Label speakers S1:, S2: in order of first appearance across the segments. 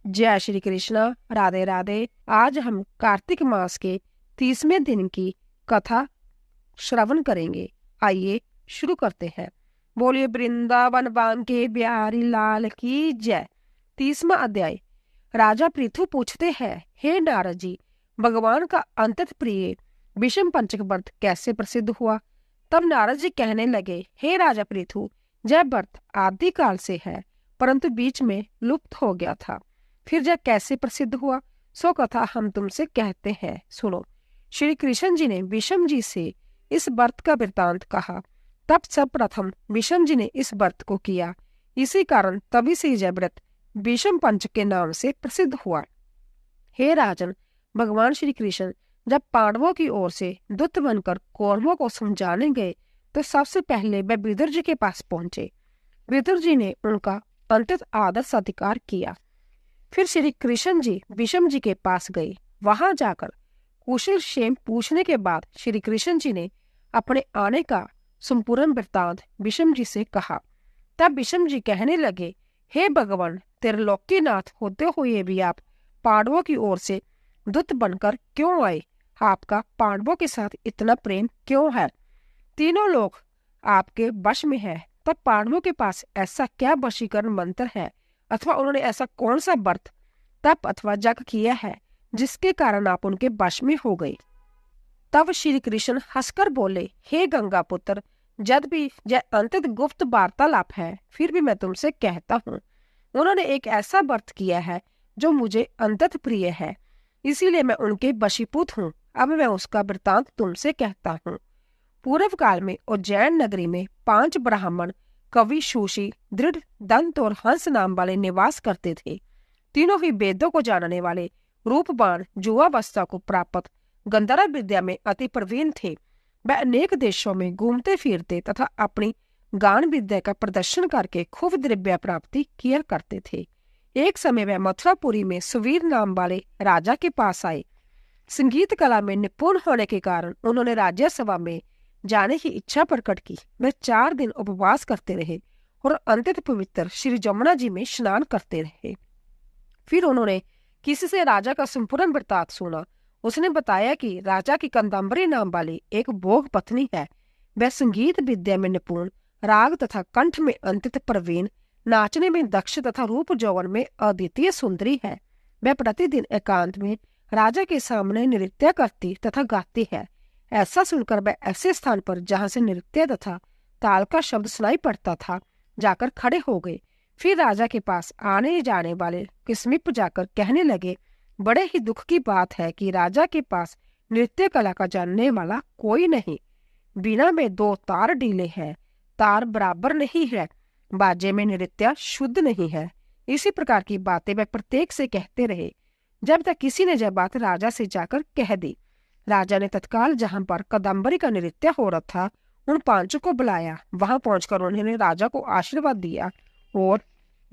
S1: जय श्री कृष्ण। राधे राधे। आज हम कार्तिक मास के 30वें दिन की कथा श्रवण करेंगे। आइए शुरू करते हैं। बोलिए वृंदावन बान के बिहारी लाल की जय। 30वां अध्याय। राजा पृथु पूछते हैं, हे नारद जी, भगवान का अंतत प्रिय विषम पंचक व्रत कैसे प्रसिद्ध हुआ? तब नारद जी कहने लगे, हे राजा पृथु, यह व्रत आदि काल से है, परंतु बीच में लुप्त हो गया था। फिर यह कैसे प्रसिद्ध हुआ, सो कथा हम तुमसे कहते हैं, सुनो। श्री कृष्ण जी ने विषम जी से इस व्रत का वृतांत कहा। तब सब प्रथम विषम जी ने इस व्रत को किया। इसी कारण तभी से यह व्रत विषम पंच के नाम से प्रसिद्ध हुआ। हे राजन, भगवान श्री कृष्ण जब पांडवों की ओर से दूत बनकर कौरवों को समझाने गए तो सबसे पहले वे विदुर जी के पास पहुंचे। विदुर जी ने उनका अंतत आदर सत्कार किया। फिर श्री कृष्ण जी विषम जी के पास गए। वहां जाकर कुशल क्षेम पूछने के बाद श्री कृष्ण जी ने अपने आने का संपूर्ण वृत्तांत विषम जी से कहा। तब विषम जी कहने लगे, हे भगवान, त्रिलोकीनाथ होते हुए भी आप पांडवों की ओर से दूत बनकर क्यों आए? आपका पांडवों के साथ इतना प्रेम क्यों है? तीनों लोग आपके वश में है, तब पांडवों के पास ऐसा क्या वशीकरण मंत्र है, अथवा उन्होंने ऐसा कौन सा व्रत, तप अथवा जग किया है जिसके कारण आप उनके वश में हो गए? तब श्री कृष्ण हंसकर बोले, हे गंगा पुत्र, जब भी यह अंतत गुप्त वार्तालाप है, फिर भी मैं तुमसे कहता हूँ, उन्होंने एक ऐसा व्रत किया है जो मुझे अंतत प्रिय है, इसीलिए मैं उनके वशीभूत हूँ। अब मैं उसका वृतांत तुमसे कहता हूँ। पूर्व काल में उज्जैन नगरी में 5 ब्राह्मण कवि, सुशी, दृढ़, दंत और हंस नाम वाले निवास करते थे। तीनों ही वेदों को जानने वाले, रूपवान, युवावस्था को प्राप्त, गंधर्व विद्या में अति प्रवीण थे। वह अनेक देशों में घूमते फिरते तथा अपनी गान विद्या का प्रदर्शन करके खूब द्रव्य प्राप्ति किया करते थे। एक समय वह मथुरापुरी में सुवीर नाम वाले राजा के पास आए। संगीत कला में निपुण होने के कारण उन्होंने राज्यसभा में जाने की इच्छा प्रकट की। वे 4 दिन उपवास करते रहे और अंतत पवित्र श्री जमुना जी में स्नान करते रहे। फिर उन्होंने किसी से राजा का संपूर्ण वृत्तांत सुना। उसने बताया कि राजा की कंदाम्बरी नाम वाली एक भोग पत्नी है। वह संगीत विद्या में निपुण, राग तथा कंठ में अंतत प्रवीण, नाचने में दक्ष तथा रूप यौवन में अद्वितीय सुंदरी है। वह प्रतिदिन एकांत में राजा के सामने नृत्य करती तथा गाती है। ऐसा सुनकर वह ऐसे स्थान पर जहाँ से नृत्य तथा ताल का शब्द सुनाई पड़ता था जाकर खड़े हो गए। फिर राजा के पास आने जाने वाले के समीप जाकर कहने लगे, बड़े ही दुख की बात है कि राजा के पास नृत्य कला का जानने वाला कोई नहीं। बीना में 2 तार ढीले हैं, तार बराबर नहीं है, बाजे में नृत्य शुद्ध नहीं है। इसी प्रकार की बातें वह प्रत्येक से कहते रहे, जब तक किसी ने यह बात राजा से जाकर कह दी। राजा ने तत्काल जहां पर कदम्बरी का नृत्य हो रहा था उन 5 को बुलाया। वहां पहुंचकर उन्होंने राजा को आशीर्वाद दिया और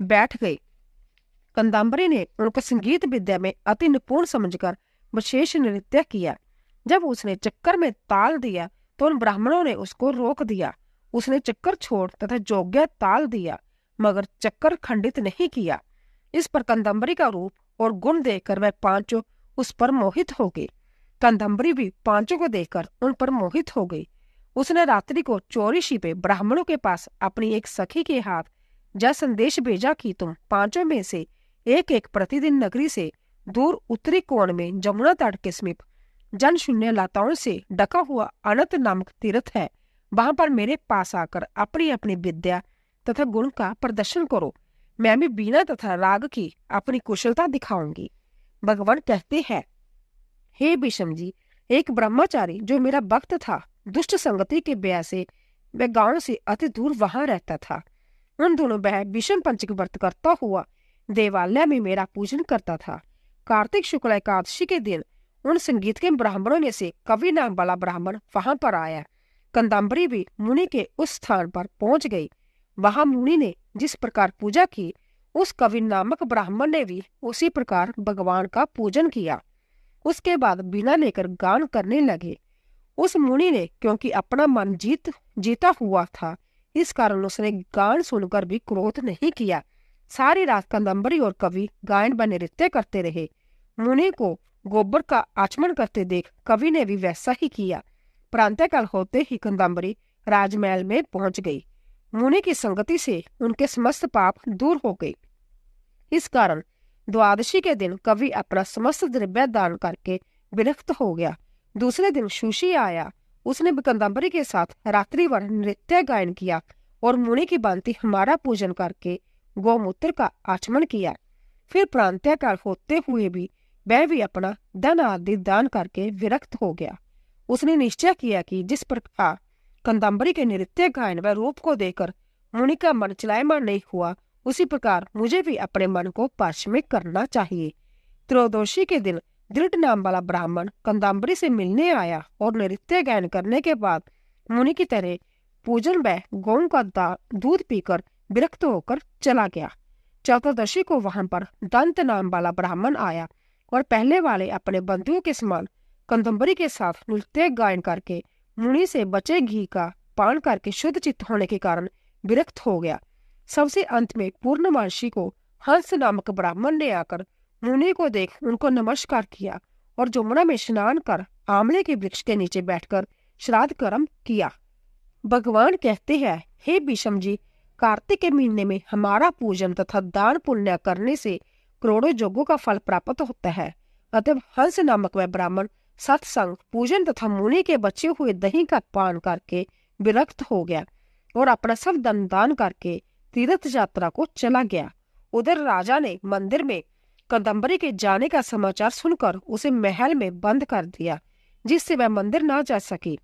S1: बैठ गए। कंदाम्बरी ने उनको संगीत विद्या में अति निपुण समझकर विशेष नृत्य किया। जब उसने चक्कर में ताल दिया तो उन ब्राह्मणों ने उसको रोक दिया। उसने चक्कर छोड़ तथा जोग्य ताल दिया, मगर चक्कर खंडित नहीं किया। इस पर कंदाम्बरी का रूप और गुण देखकर वह 5 उस पर मोहित हो गए। कंदाम्बरी भी 5 को देखकर उन पर मोहित हो गई। उसने रात्रि को चोरी छिपे ब्राह्मणों के पास अपनी एक सखी के हाथ यह संदेश भेजा कि तुम 5 में से एक प्रतिदिन नगरी से दूर उत्तरी कोण में जमुना तट के समीप जन शून्य लताओं से ढका हुआ अनंत नामक तीर्थ है। वहां पर मेरे पास आकर अपनी अपनी विद्या तथा गुण का प्रदर्शन करो। मैं भी बीना तथा राग की अपनी कुशलता दिखाऊंगी। भगवान कहते हैं, हे विषम जी, एक ब्रह्मचारी जो मेरा भक्त था, दुष्ट संगति के भय से वह गांव से अति दूर वहां रहता था। उन दोनों वह विषम पंचक व्रत करता हुआ देवालय में मेरा पूजन करता था। कार्तिक शुक्ल एकादशी के दिन उन संगीत के ब्राह्मणों में से कवि नाम वाला ब्राह्मण वहां पर आया। कंदाम्बरी भी मुनि के उस स्थान पर पहुंच गई। वहां मुनि ने जिस प्रकार पूजा की, उस कवि नामक ब्राह्मण ने भी उसी प्रकार भगवान का पूजन किया। उसके बाद बीना लेकर गान करने लगे। उस मुनि ने क्योंकि अपना मन जीता हुआ था, इस कारण उसने गान सुनकर भी क्रोध नहीं किया। सारी रात कंदम्बरी और कवि गायन व नृत्य करते रहे। मुनि को गोबर का आचमन करते देख कवि ने भी वैसा ही किया। प्रातःकाल होते ही कंदम्बरी राजमहल में पहुंच गई। मुनि की संगति से उनके समस्त पाप दूर हो गए। इस कारण द्वादशी के दिन कवि अपना समस्त द्रव्य दान करके विरक्त हो गया। दूसरे दिन सुशी आया। उसने भी कंदम्बरी के साथ रात्रि भर नृत्य गायन किया और मुनि की भांति हमारा पूजन करके गौमूत्र का आचमन किया। फिर प्रातःकाल होते हुए भी वह भी अपना धन आदि दान करके विरक्त हो गया। उसने निश्चय किया कि जिस प्रकार कंदम्बरी के नृत्य गायन व रूप को देखकर मुनि का मन चलायमान नहीं हुआ, उसी प्रकार मुझे भी अपने मन को वश में करना चाहिए। त्रयोदशी के दिन दृढ़ नाम वाला ब्राह्मण कंदम्बरी से मिलने आया और नृत्य गायन करने के बाद मुनि की तरह पूजन व गौ का दूध पीकर विरक्त होकर चला गया। चतुर्दशी को वहां पर दंत नाम वाला ब्राह्मण आया और पहले वाले अपने बंधुओं के समान कंदम्बरी के साथ नृत्य गायन करके मुनि से बचे घी का पान करके शुद्ध चित्त होने के कारण विरक्त हो गया। सबसे अंत में पूर्णमासी को हंस नामक ब्राह्मण ने आकर मुनि को देख उनको नमस्कार किया और जमुना में स्नान कर आंवले के वृक्ष के नीचे बैठकर श्राद्ध कर्म किया। भगवान कहते हैं, हे भीष्म जी, कार्तिक के महीने में हमारा पूजन तथा दान पुण्य करने से करोड़ों योगों का फल प्राप्त होता है। अतः हंस नामक वह ब्राह्मण सत्संग, पूजन तथा मुनि के बचे हुए दही का पान करके विरक्त हो गया और अपना सब धन दान करके तीर्थ यात्रा को चला गया। उधर राजा ने मंदिर में कंदम्बरी के जाने का समाचार सुनकर उसे महल में बंद कर दिया, जिससे वह मंदिर ना जा सकी।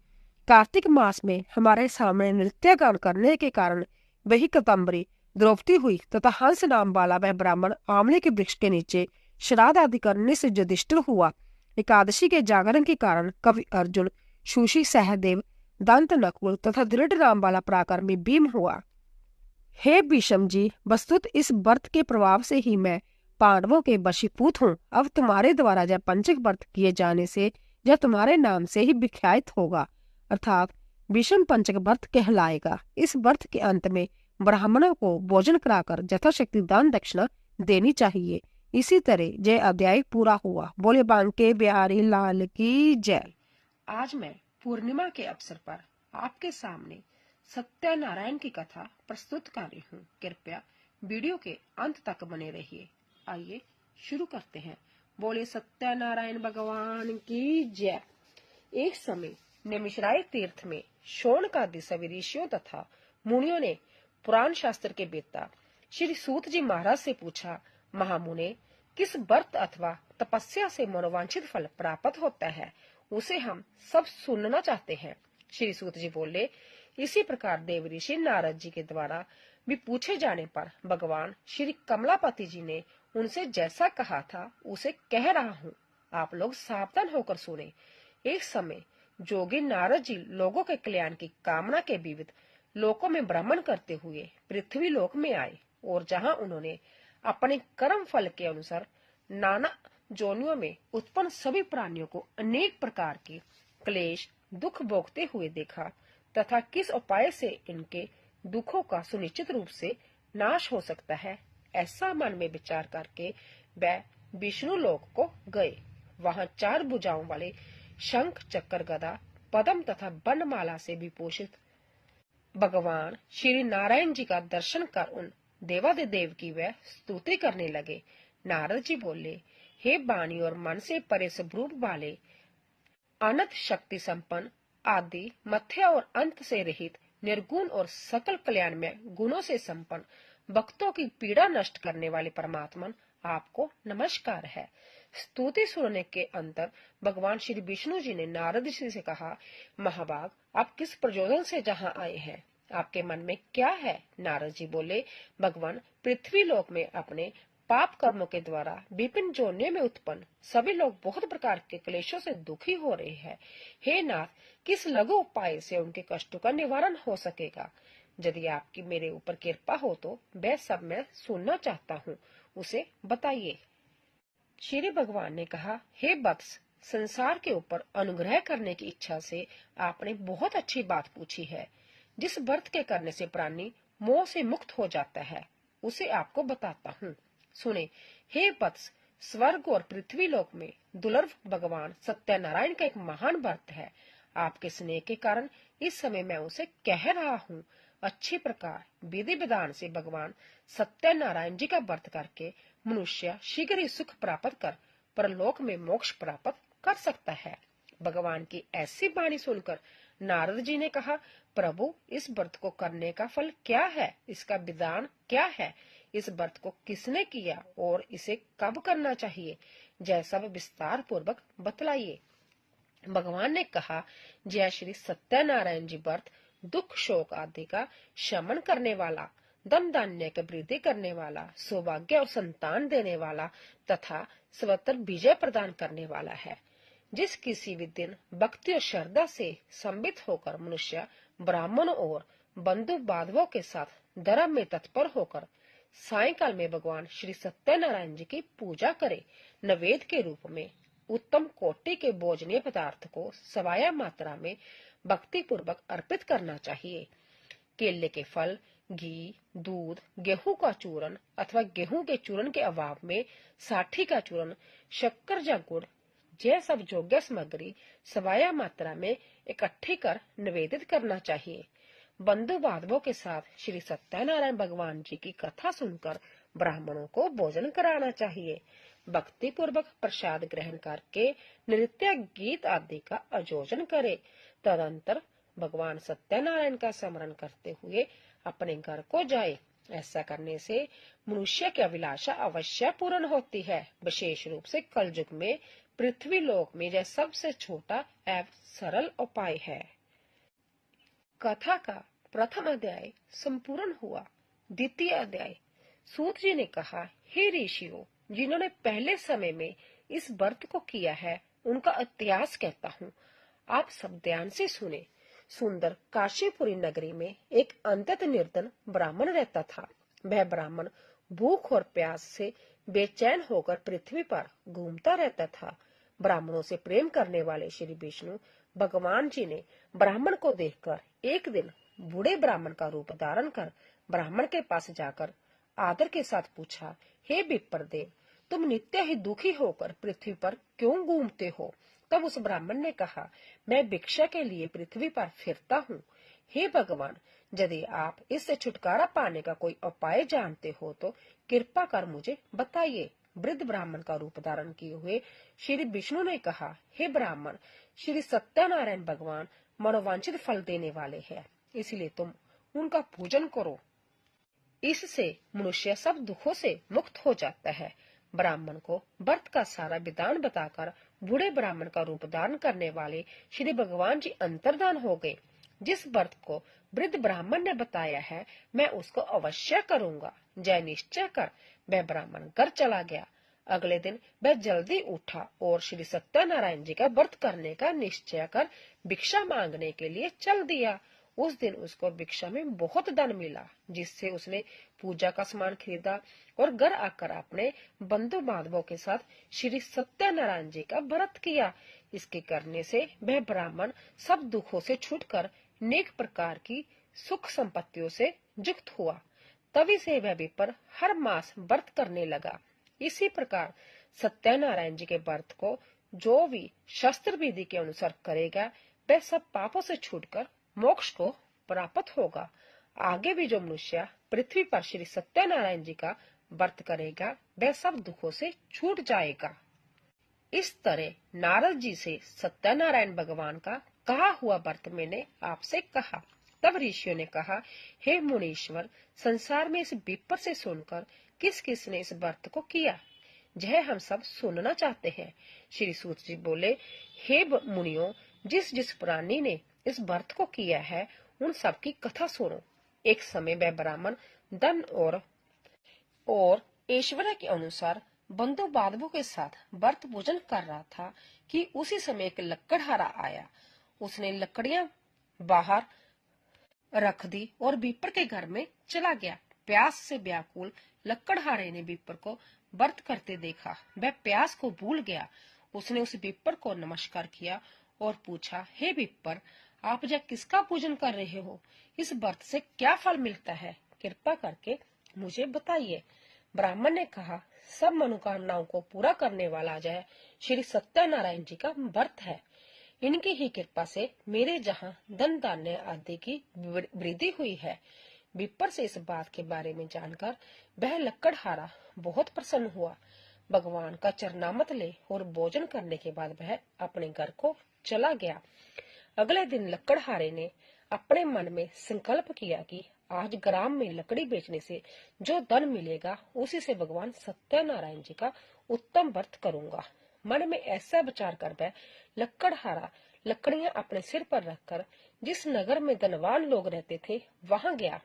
S1: कार्तिक मास में हमारे सामने नृत्य गान करने के कारण वही कंदम्बरी द्रौपदी हुई तथा हंस नाम वाला वह ब्राह्मण आंवले के वृक्ष के नीचे श्राद्ध आदि करने से युधिष्ठिर हुआ। एकादशी के जागरण के कारण कवि अर्जुन, सुशी, सहदेव, दंत, नकुल तथा दृढ़ नाम वाला पराक्रमी भीम हुआ। हे भीष्म जी, वस्तुत इस व्रत के प्रभाव से ही मैं पांडवों के वशीभूत हूँ। अब तुम्हारे द्वारा जब पंचक व्रत किए जाने से यह तुम्हारे नाम से ही विख्यात होगा, अर्थात भीष्म पंचक व्रत कहलाएगा। इस व्रत के अंत में ब्राह्मणों को भोजन कराकर यथाशक्ति दान दक्षिणा देनी चाहिए। इसी तरह जय अध्याय पूरा हुआ। बोले बांके बिहारी लाल की जय। आज मैं पूर्णिमा के अवसर पर आपके सामने सत्यनारायण की कथा प्रस्तुत कर रही हूँ। कृपया वीडियो के अंत तक बने रहिए। आइए शुरू करते हैं। बोले सत्यनारायण भगवान की जय। एक समय नैमिषारण्य तीर्थ में शौनकादि सभी ऋषियों तथा मुनियों ने पुराण शास्त्र के वेत्ता श्री सूत जी महाराज से पूछा, महामुने, किस व्रत अथवा तपस्या से मनोवांछित फल प्राप्त होता है, उसे हम सब सुनना चाहते हैं। श्री सूत जी बोले, इसी प्रकार देव ऋषि नारद जी के द्वारा भी पूछे जाने पर भगवान श्री कमलापति जी ने उनसे जैसा कहा था उसे कह रहा हूँ, आप लोग सावधान होकर सुने। एक समय जोगी नारद जी लोगों के कल्याण की कामना के विविध लोकों में भ्रमण करते हुए पृथ्वी लोक में आए और जहाँ उन्होंने अपने कर्म फल के अनुसार नाना जोनियों में उत्पन्न सभी प्राणियों को अनेक प्रकार के क्लेश दुख भोगते हुए देखा तथा किस उपाय से इनके दुखों का सुनिश्चित रूप से नाश हो सकता है, ऐसा मन में विचार करके वह विष्णु लोक को गए। वहां 4 भुजाओं वाले शंख, चक्र, गदा, पद्म तथा बनमाला से विभूषित भगवान श्री नारायण जी का दर्शन कर उन देवादिदेव की वह स्तुति करने लगे। नारद जी बोले, हे वाणी और मन से परे स्वरूप वाले, अनंत शक्ति संपन्न, आदि मध्य और अंत से रहित, निर्गुण और सकल कल्याण में गुणों से संपन्न, भक्तों की पीड़ा नष्ट करने वाले परमात्मन, आपको नमस्कार है। स्तुति सुनने के अंतर भगवान श्री विष्णु जी ने नारद जी से कहा, महाभाग, आप किस प्रयोजन से जहाँ आए हैं, आपके मन में क्या है? नारद जी बोले, भगवान, पृथ्वी लोक में अपने पाप कर्मों के द्वारा विभिन्न जोनियों में उत्पन्न सभी लोग बहुत प्रकार के क्लेशों से दुखी हो रहे हैं। हे नाथ, किस लघु उपाय से उनके कष्टों का निवारण हो सकेगा? यदि आपकी मेरे ऊपर कृपा हो तो वह सब मैं सुनना चाहता हूँ, उसे बताइए। श्री भगवान ने कहा, हे वत्स, संसार के ऊपर अनुग्रह करने की इच्छा से आपने बहुत अच्छी बात पूछी है। जिस व्रत के करने से प्राणी मोह से मुक्त हो जाता है, उसे आपको बताता हूँ। सुने, हे वत्स, स्वर्ग और पृथ्वी लोक में दुर्लभ भगवान सत्यनारायण का एक महान व्रत है। आपके स्नेह के कारण इस समय मैं उसे कह रहा हूँ। अच्छी प्रकार विधि विधान से भगवान सत्यनारायण जी का व्रत करके मनुष्य शीघ्र ही सुख प्राप्त कर परलोक में मोक्ष प्राप्त कर सकता है। भगवान की ऐसी वाणी सुनकर नारद जी ने कहा, प्रभु, इस व्रत को करने का फल क्या है? इसका विधान क्या है? इस व्रत को किसने किया और इसे कब करना चाहिए? जय सब विस्तार पूर्वक बतलाइए। भगवान ने कहा, जय श्री सत्यनारायण जी व्रत दुख शोक आदि का शमन करने वाला, धन धान्य की वृद्धि करने वाला, सौभाग्य और संतान देने वाला तथा स्वतः विजय प्रदान करने वाला है। जिस किसी भी दिन भक्ति और श्रद्धा से संबित होकर मनुष्य ब्राह्मणों और बंधु बांधवों के साथ धर्म में तत्पर होकर सायंकाल में भगवान श्री सत्यनारायण जी की पूजा करे, नैवेद्य के रूप में उत्तम कोटि के भोजनीय पदार्थ को सवाया मात्रा में भक्ति पूर्वक अर्पित करना चाहिए। केले के फल, घी, दूध, गेहूं का चूर्ण अथवा गेहूं के चूर्ण के अभाव में साठी का चूर्ण, शक्कर या गुड़, यह सब योग्य सामग्री सवाया मात्रा में इकट्ठी कर निवेदित करना चाहिए। बंधु बांधवों के साथ श्री सत्यनारायण भगवान जी की कथा सुनकर ब्राह्मणों को भोजन कराना चाहिए। भक्ति पूर्वक प्रसाद ग्रहण करके नृत्य, गीत आदि का आयोजन करे। तदंतर भगवान सत्यनारायण का स्मरण करते हुए अपने घर को जाए। ऐसा करने से मनुष्य की अभिलाषा अवश्य पूर्ण होती है। विशेष रूप से कलयुग में पृथ्वी लोक में यह सबसे छोटा एवं सरल उपाय है। कथा का प्रथम अध्याय संपूर्ण हुआ। द्वितीय अध्याय। सूत जी ने कहा, हे ऋषियों, जिन्होंने पहले समय में इस व्रत को किया है उनका इतिहास कहता हूँ, आप सब ध्यान से सुने। सुंदर काशीपुरी नगरी में एक अंतत निर्धन ब्राह्मण रहता था। वह ब्राह्मण भूख और प्यास से बेचैन होकर पृथ्वी पर घूमता रहता था। ब्राह्मणों से प्रेम करने वाले श्री विष्णु भगवान जी ने ब्राह्मण को देखकर एक दिन बूढ़े ब्राह्मण का रूप धारण कर ब्राह्मण के पास जाकर आदर के साथ पूछा, हे विप्रदेव, तुम नित्य ही दुखी होकर पृथ्वी पर क्यों घूमते हो? तब उस ब्राह्मण ने कहा, मैं भिक्षा के लिए पृथ्वी पर फिरता हूँ। हे भगवान, यदि आप इससे छुटकारा पाने का कोई उपाय जानते हो तो कृपा कर मुझे बताइए। वृद्ध ब्राह्मण का रूप धारण किए हुए श्री विष्णु ने कहा, हे ब्राह्मण, श्री सत्यनारायण भगवान मनोवांछित फल देने वाले हैं, इसलिए तुम उनका पूजन करो। इससे मनुष्य सब दुखों से मुक्त हो जाता है। ब्राह्मण को व्रत का सारा विधान बताकर बूढ़े ब्राह्मण का रूप धारण करने वाले श्री भगवान जी अंतर्धान हो गए। जिस व्रत को वृद्ध ब्राह्मण ने बताया है, मैं उसको अवश्य करूंगा। जय निश्चय कर वह ब्राह्मण घर चला गया। अगले दिन वह जल्दी उठा और श्री सत्यनारायण जी का व्रत करने का निश्चय कर भिक्षा मांगने के लिए चल दिया। उस दिन उसको भिक्षा में बहुत धन मिला, जिससे उसने पूजा का सामान खरीदा और घर आकर अपने बंधु बांधवों के साथ श्री सत्यनारायण जी का व्रत किया। इसके करने से वह ब्राह्मण सब दुखों से छूटकर नेक प्रकार की सुख संपत्तियों से युक्त हुआ। तभी से वह विप्र हर मास व्रत करने लगा। इसी प्रकार सत्यनारायण जी के व्रत को जो भी शास्त्र विधि के अनुसार करेगा, वह सब पापों से छूटकर मोक्ष को प्राप्त होगा। आगे भी जो मनुष्य पृथ्वी पर श्री सत्यनारायण जी का व्रत करेगा, वह सब दुखों से छूट जाएगा। इस तरह नारद जी से सत्यनारायण भगवान का कहा हुआ व्रत मैंने आपसे कहा। तब ऋषियों ने कहा, हे मुनीश्वर, संसार में इस विप्र से सुनकर किस किस ने इस व्रत को किया, यह हम सब सुनना चाहते हैं। श्री सूत जी बोले, हे मुनियों, जिस जिस प्राणी ने इस व्रत को किया है उन सब की कथा सुनो। एक समय वह ब्राह्मण धन और ऐश्वर्य के अनुसार बंधु बांधवों के साथ व्रत पूजन कर रहा था कि उसी समय एक लकड़हारा आया। उसने लकड़ियां बाहर रख दी और विप्र के घर में चला गया। प्यास से व्याकुल लकड़हारे ने विप्र को व्रत करते देखा। वह प्यास को भूल गया। उसने उस विप्र को नमस्कार किया और पूछा, हे विप्र, आप यह किसका पूजन कर रहे हो? इस व्रत से क्या फल मिलता है? कृपा करके मुझे बताइए। ब्राह्मण ने कहा, सब मनोकामनाओं को पूरा करने वाला जय श्री सत्यनारायण जी का व्रत है। इनकी ही कृपा से मेरे जहाँ धन धान्य आदि की वृद्धि हुई है। विप्र से इस बात के बारे में जानकर वह लकड़हारा बहुत प्रसन्न हुआ। भगवान का चरणामृत ले और भोजन करने के बाद वह अपने घर को चला गया। अगले दिन लकड़हारे ने अपने मन में संकल्प किया कि आज ग्राम में लकड़ी बेचने से जो धन मिलेगा उसी से भगवान सत्यनारायण जी का उत्तम व्रत करूंगा। मन में ऐसा विचार कर वह लकड़हारा लकड़ियां अपने सिर पर रखकर जिस नगर में धनवान लोग रहते थे वहां गया।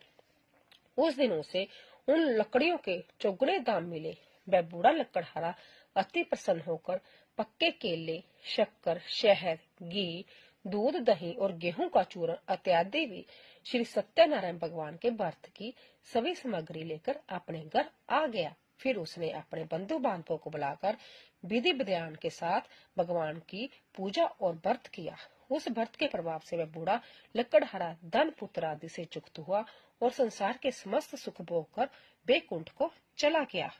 S1: उस दिन उसे उन लकड़ियों के चौगुने दाम मिले। वह बूढ़ा लकड़हारा अति प्रसन्न होकर पक्के केले, शक्कर, शहद, घी, दूध, दही और गेहूं का चूर्ण इत्यादि भी श्री सत्यनारायण भगवान के व्रत की सभी सामग्री लेकर अपने घर आ गया। फिर उसने अपने बंधु बांधवों को बुलाकर विधि विधान के साथ भगवान की पूजा और व्रत किया। उस व्रत के प्रभाव से वह बूढ़ा लकड़हारा धन पुत्र आदि से युक्त हुआ और संसार के समस्त सुख भोग कर बैकुंठ को चला गया।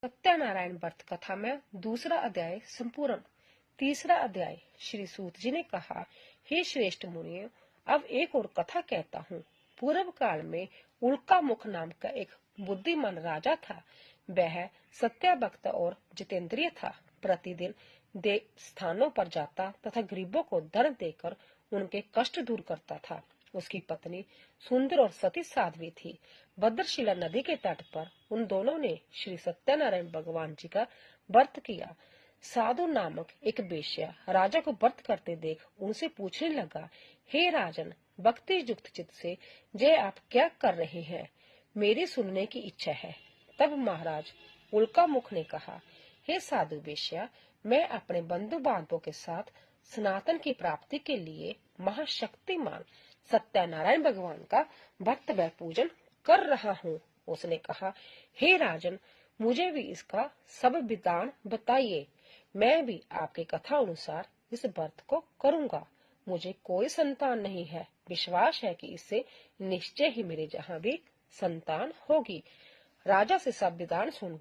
S1: सत्यनारायण व्रत कथा में दूसरा अध्याय संपूर्ण। तीसरा अध्याय। श्री सूत जी ने कहा, हे श्रेष्ठ मुनियों, अब एक और कथा कहता हूँ। पूर्व काल में उल्का मुख नाम का एक बुद्धिमान राजा था। वह सत्याभक्त और जितेंद्रिय था। प्रतिदिन स्थानों पर जाता तथा गरीबों को धन देकर उनके कष्ट दूर करता था। उसकी पत्नी सुंदर और सती साध्वी थी। भद्रशिला नदी के तट पर उन दोनों ने श्री सत्यनारायण भगवान जी का व्रत किया। साधु नामक एक वेश्या राजा को व्रत करते देख उनसे पूछने लगा, हे राजन, भक्ति युक्त चित्त से जय आप क्या कर रहे हैं? मेरी सुनने की इच्छा है। तब महाराज उल्का मुख ने कहा, हे साधु वेश्या, मैं अपने बंधु बांधवों के साथ सनातन की प्राप्ति के लिए महाशक्तिमान सत्यनारायण भगवान का व्रत व पूजन कर रहा हूँ। उसने कहा, हे राजन, मुझे भी इसका सब विधान बताइए। मैं भी आपके कथा अनुसार इस व्रत को करूंगा। मुझे कोई संतान नहीं है। विश्वास है कि इससे निश्चय ही मेरे जहाँ भी संतान होगी। राजा से सब विधान सुन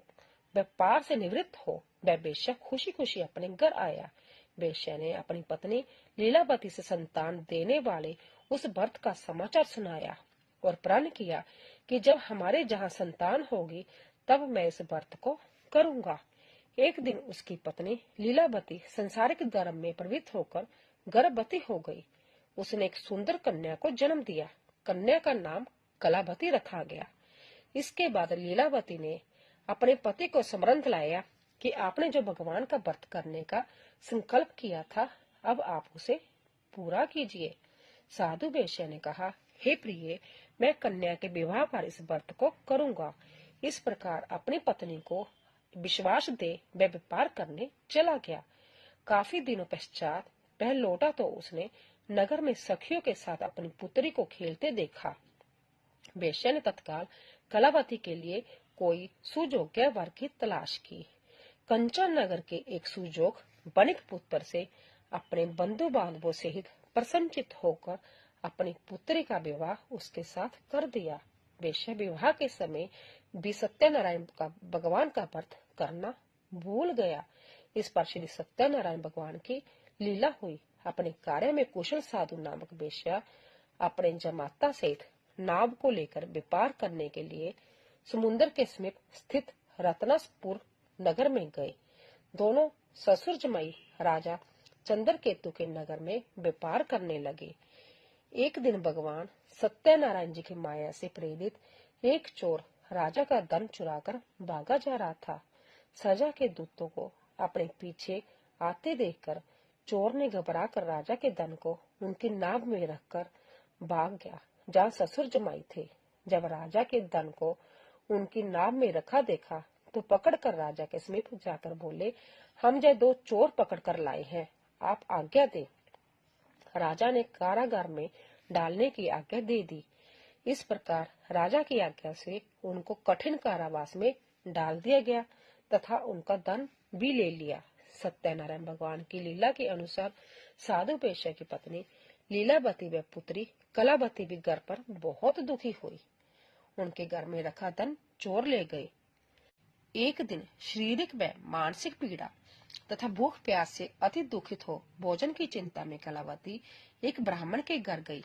S1: व्यापार से निवृत्त हो वह वेश्या खुशी खुशी अपने घर आया। वेश्या ने अपनी पत्नी लीलावती से संतान देने वाले उस व्रत का समाचार सुनाया और प्रण किया कि जब हमारे जहाँ संतान होगी तब मैं इस व्रत को करूंगा। एक दिन उसकी पत्नी लीलावती संसारिक धर्म में प्रवृत्त होकर गर्भवती हो गई। उसने एक सुंदर कन्या को जन्म दिया। कन्या का नाम कलावती रखा गया। इसके बाद लीलावती ने अपने पति को स्मरण दिलाया कि आपने जो भगवान का व्रत करने का संकल्प किया था, अब आप उसे पूरा कीजिए। साधु वेश्या ने कहा, हे प्रिय, मैं कन्या के विवाह पर इस व्रत को करूंगा। इस प्रकार अपनी पत्नी को विश्वास दे वह व्यापार करने चला गया। काफी दिनों पश्चात वह लौटा तो उसने नगर में सखियों के साथ अपनी पुत्री को खेलते देखा। वेश्या ने तत्काल कलावती के लिए कोई सुयोग्य वर की तलाश की। कंचन नगर के एक सुजोग बणिक पुत्र से अपने बंधु बांधवों सहित प्रसन्नचित होकर अपनी पुत्री का विवाह उसके साथ कर दिया। वेश्या विवाह के समय भी सत्यनारायण का भगवान का व्रत करना भूल गया। इस पर श्री सत्यनारायण भगवान की लीला हुई। अपने कार्य में कुशल साधु नामक वेश्या अपने जमाता सहित नाव को लेकर व्यापार करने के लिए समुद्र के समीप स्थित रत्नपुर नगर में गए। दोनों ससुर जमाई राजा चंद्रकेतु के नगर में व्यापार करने लगे। एक दिन भगवान सत्यनारायण जी की माया से प्रेरित एक चोर राजा का धन चुराकर भागा जा रहा था। सजा के दूतों को अपने पीछे आते देखकर चोर ने घबरा कर राजा के धन को उनकी नाव में रखकर भाग गया जहाँ ससुर जमाई थे। जब राजा के धन को उनकी नाव में रखा देखा तो पकड़कर राजा के समीप जाकर बोले, हम जो 2 चोर पकड़ कर लाए हैं, आप आज्ञा दे। राजा ने कारागार में डालने की आज्ञा दे दी। इस प्रकार राजा की आज्ञा से उनको कठिन कारावास में डाल दिया गया तथा उनका धन भी ले लिया। सत्यनारायण भगवान की लीला के अनुसार साधु वेश्या की पत्नी लीलावती व पुत्री कलावती भी घर पर बहुत दुखी हुई। उनके घर में रखा धन चोर ले गए। एक दिन शारीरिक व मानसिक पीड़ा तथा भूख प्यास से अति दुखित हो भोजन की चिंता में कलावती एक ब्राह्मण के घर गई।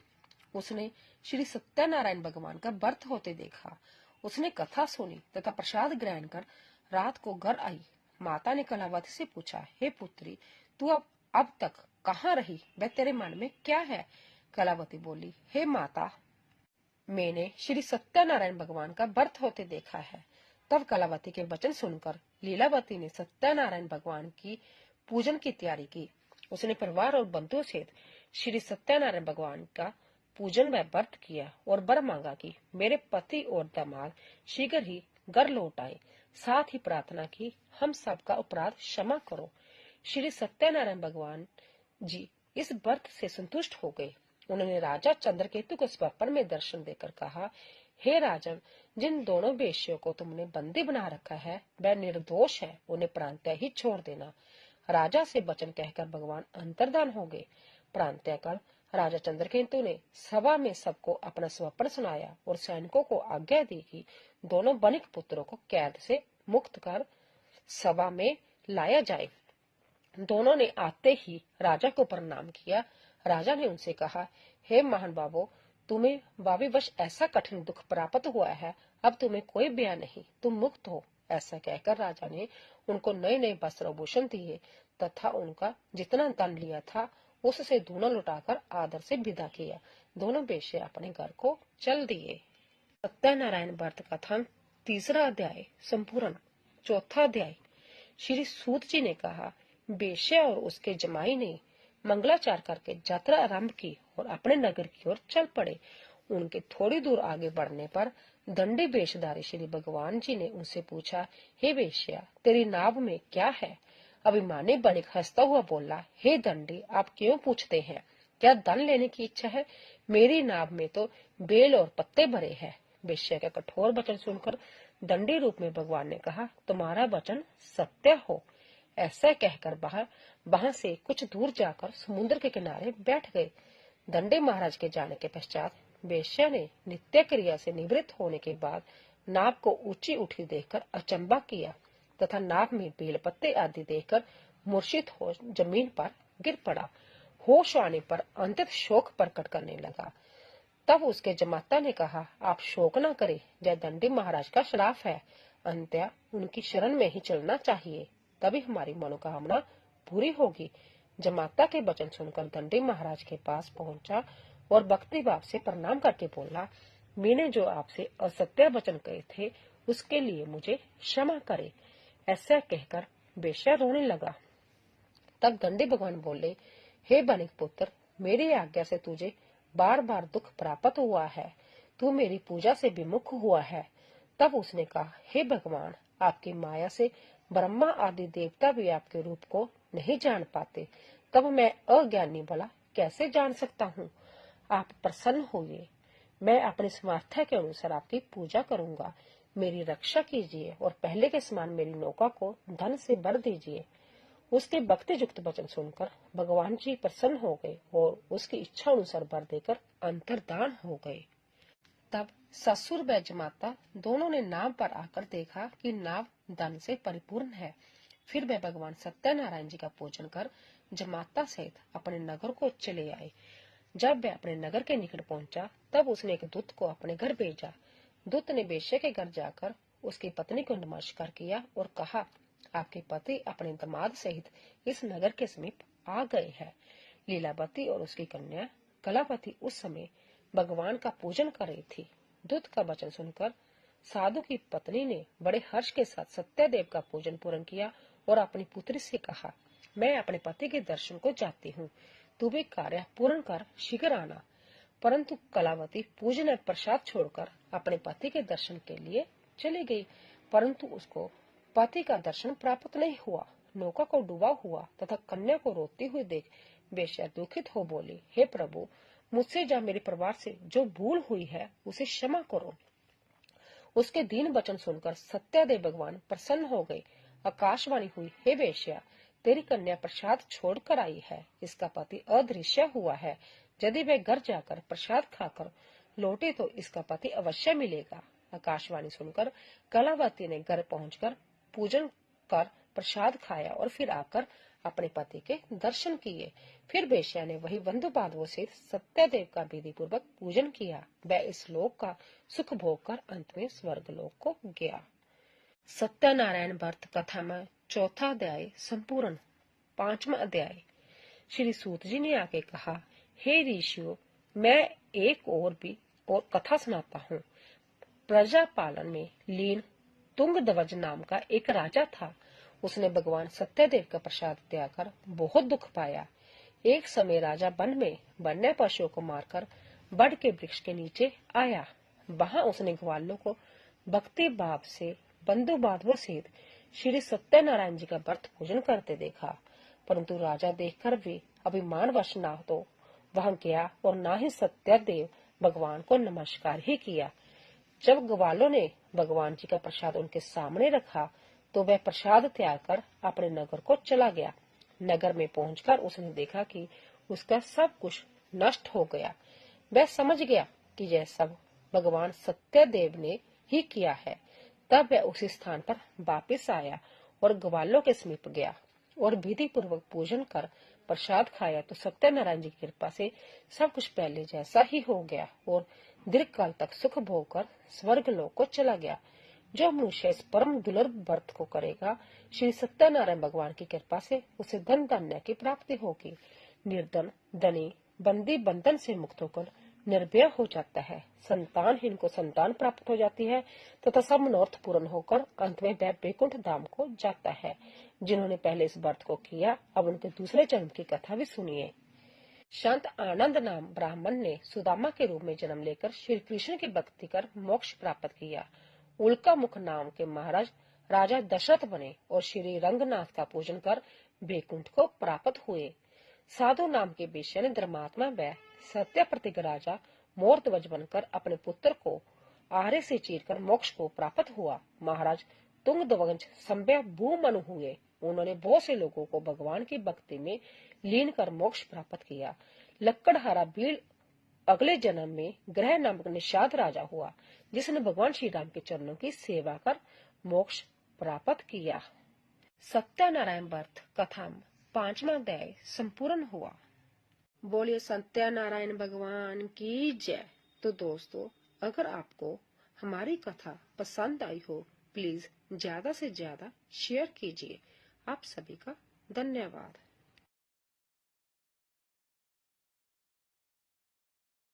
S1: उसने श्री सत्यनारायण भगवान का व्रत होते देखा। उसने कथा सुनी तथा प्रसाद ग्रहण कर रात को घर आई। माता ने कलावती से पूछा, हे पुत्री, तू अब तक कहाँ रही? वह तेरे मन में क्या है? कलावती बोली, हे माता, मैंने श्री सत्यनारायण भगवान का व्रत होते देखा है। तब कलावती के वचन सुनकर लीलावती ने सत्यनारायण भगवान की पूजन की तैयारी की। उसने परिवार और बंधुओं सहित श्री सत्यनारायण भगवान का पूजन व व्रत किया और वर मांगा कि मेरे पति और दामाद शीघ्र ही घर लौट आए। साथ ही प्रार्थना की, हम सबका अपराध क्षमा करो। श्री सत्यनारायण भगवान जी इस व्रत से संतुष्ट हो गए। उन्होंने राजा चंद्रकेतु को स्वप्न में दर्शन देकर कहा, हे राजन, जिन दोनों वेश्यों को तुमने बंदी बना रखा है वह निर्दोष है, उन्हें प्रांतः ही छोड़ देना। राजा से वचन कहकर भगवान अंतर्धान हो गए। प्रांतःकाल राजा चंद्रकेतु ने सभा में सबको अपना स्वप्न सुनाया और सैनिकों को आज्ञा दी कि दोनों बनिक पुत्रों को कैद से मुक्त कर सभा में लाया जाए। दोनों ने आते ही राजा को प्रणाम किया। राजा ने उनसे कहा, हे महान बाबो, तुम्हें भाविवश ऐसा कठिन दुख प्राप्त हुआ है, अब तुम्हें कोई भय नहीं, तुम मुक्त हो। ऐसा कहकर राजा ने उनको नए नए वस्त्र आभूषण दिए तथा उनका जितना धन लिया था उससे दोनों लुटाकर आदर से विदा किया। दोनों वेश्या अपने घर को चल दिए। सत्यनारायण व्रत कथा तीसरा अध्याय संपूर्ण। चौथा अध्याय। श्री सूत जी ने कहा, वेश्या और उसके जमाई ने मंगलाचार करके यात्रा आरंभ की और अपने नगर की ओर चल पड़े। उनके थोड़ी दूर आगे बढ़ने पर दंडी वेशधारी श्री भगवान जी ने उनसे पूछा, हे वेश्या, तेरी नाभ में क्या है? अभिमानी बणिक हंसता हुआ बोला, हे दंडी, आप क्यों पूछते हैं? क्या धन लेने की इच्छा है? मेरी नाभ में तो बेल और पत्ते भरे हैं। वेश्या का कठोर वचन सुनकर दंडी रूप में भगवान ने कहा, तुम्हारा वचन सत्य हो। ऐसा कहकर वहां से कुछ दूर जाकर समुद्र के किनारे बैठ गए। दंडी महाराज के जाने के पश्चात वेश्या ने नित्य क्रिया से निवृत्त होने के बाद नाव को ऊंची उठी देखकर अचंबा किया तथा नाव में बेल पत्ते आदि देखकर मूर्छित हो जमीन पर गिर पड़ा। होश आने पर अंतत शोक प्रकट करने लगा। तब उसके जमाता ने कहा, आप शोक न करें, यह दंडी महाराज का श्राप है। अंत्य उनकी शरण में ही चलना चाहिए, तभी हमारी मनोकामना पूरी होगी। जमाता के वचन सुनकर दंडी महाराज के पास पहुंचा और भक्ति भाव से प्रणाम करके बोला, मैंने जो आपसे असत्य वचन कहे थे उसके लिए मुझे क्षमा करे। ऐसा कहकर वेश्या रोने लगा। तब दंडी भगवान बोले, हे बनिक पुत्र, मेरी आज्ञा से तुझे बार बार दुख प्राप्त हुआ है, तू मेरी पूजा से विमुख हुआ है। तब उसने कहा, हे भगवान, आपकी माया से ब्रह्मा आदि देवता भी आपके रूप को नहीं जान पाते, तब मैं अज्ञानी भला कैसे जान सकता हूँ? आप प्रसन्न होइए, मैं अपने सामर्थ्य के अनुसार आपकी पूजा करूंगा। मेरी रक्षा कीजिए और पहले के समान मेरी नौका को धन से भर दीजिए। उसके भक्ति युक्त वचन सुनकर भगवान जी प्रसन्न हो गए और उसकी इच्छा अनुसार वर देकर अंतर्धान हो गए। तब ससुर व जमाता दोनों ने नाव पर आकर देखा कि नाव धन से परिपूर्ण है। फिर वे भगवान सत्यनारायण जी का पूजन कर जमाता सहित अपने नगर को चले आए। जब वह अपने नगर के निकट पहुंचा तब उसने एक दूत को अपने घर भेजा। दूत ने वेश्या के घर जाकर उसकी पत्नी को नमस्कार किया और कहा, आपके पति अपने दामाद सहित इस नगर के समीप आ गए हैं। लीलावती और उसकी कन्या कलावती उस समय भगवान का पूजन कर रही थी। दूत का वचन सुनकर साधु की पत्नी ने बड़े हर्ष के साथ सत्यदेव का पूजन पूर्ण किया और अपनी पुत्री से कहा, मैं अपने पति के दर्शन को चाहती हूँ, तू भी कार्य पूर्ण कर शीघ्र आना। परंतु कलावती पूजन और प्रसाद छोड़कर अपने पति के दर्शन के लिए चली गई, परंतु उसको पति का दर्शन प्राप्त नहीं हुआ। नौका को डूबा हुआ तथा कन्या को रोती हुई देख वेश्या दुखित हो बोली, हे प्रभु, मुझसे या मेरे परिवार से जो भूल हुई है उसे क्षमा करो। उसके दीन वचन सुनकर सत्यदेव भगवान प्रसन्न हो गए। आकाशवाणी हुई, हे वेश्या, तेरी कन्या प्रसाद छोड़कर आई है, इसका पति अदृश्य हुआ है। यदि वह घर जाकर प्रसाद खाकर लौटे तो इसका पति अवश्य मिलेगा। आकाशवाणी सुनकर कलावती ने घर पहुंचकर पूजन कर प्रसाद खाया और फिर आकर अपने पति के दर्शन किए। फिर वेश्या ने वही बंधु बांधवों से सत्यदेव का विधि पूर्वक पूजन किया। वह इस लोक का सुख भोग कर अंत में स्वर्ग लोक को गया। सत्यनारायण व्रत कथा में चौथा अध्याय संपूर्ण। 5वां अध्याय। श्री सूत जी ने आके कहा, हे ऋषियों, मैं एक और कथा सुनाता हूँ। प्रजा पालन में लीन तुंगध्वज नाम का एक राजा था। उसने भगवान सत्यदेव का प्रसाद त्याग कर बहुत दुख पाया। एक समय राजा वन में वन्य पशुओं को मारकर बड़ के वृक्ष के नीचे आया। वहां उसने ग्वालों को भक्ति भाव से बंधु बांधवों सहित श्री सत्यनारायण जी का व्रत पूजन करते देखा। परंतु राजा देखकर भी अभिमानवश ना तो वहां गया और ना ही सत्यदेव भगवान को नमस्कार ही किया। जब ग्वालों ने भगवान जी का प्रसाद उनके सामने रखा तो वह प्रसाद त्याग कर अपने नगर को चला गया। नगर में पहुंचकर उसने देखा कि उसका सब कुछ नष्ट हो गया। वह समझ गया कि यह सब भगवान सत्यदेव ने ही किया है। तब वह उसी स्थान पर वापस आया और ग्वालों के समीप गया और विधि पूर्वक पूजन कर प्रसाद खाया तो सत्यनारायण जी की कृपा से सब कुछ पहले जैसा ही हो गया और दीर्घ काल तक सुख भोग कर स्वर्ग लोक को चला गया। जो मनुष्य इस परम दुर्लभ व्रत को करेगा, श्री सत्यनारायण भगवान की कृपा से उसे धन धान्य की प्राप्ति होगी। निर्धन धनी बंदी बंधन से मुक्त होकर निर्भय हो जाता है। संतानहीन को संतान प्राप्त हो जाती है तथा सब मनोरथ पूर्ण होकर अंत में वह वैकुंठ धाम को जाता है। जिन्होंने पहले इस व्रत को किया, अब उनके दूसरे जन्म की कथा भी सुनिए। संत आनंद नाम ब्राह्मण ने सुदामा के रूप में जन्म लेकर श्री कृष्ण की भक्ति कर मोक्ष प्राप्त किया। उल्का मुख नाम के महाराज राजा दशरथ बने और श्री रंगनाथ का पूजन कर वैकुंठ को प्राप्त हुए। साधु नाम के वेश्या ने धर्मात्मा व सत्य प्रतिज्ञ राजा मोरध्वज बनकर अपने पुत्र को आरे से चीरकर मोक्ष को प्राप्त हुआ। महाराज तुंगध्वज संभ्य भूमनु हुए। उन्होंने बहुत से लोगों को भगवान की भक्ति में लीन कर मोक्ष प्राप्त किया। लक्कड़हारा भीड़ अगले जन्म में ग्रह नामक निषाद राजा हुआ, जिसने भगवान श्री राम के चरणों की सेवा कर मोक्ष प्राप्त किया। सत्यनारायण व्रत कथा 5वां अध्याय संपूर्ण हुआ। बोलिए सत्यनारायण भगवान की जय। तो दोस्तों, अगर आपको हमारी कथा पसंद आई हो, प्लीज ज्यादा से ज्यादा शेयर कीजिए। आप सभी का धन्यवाद।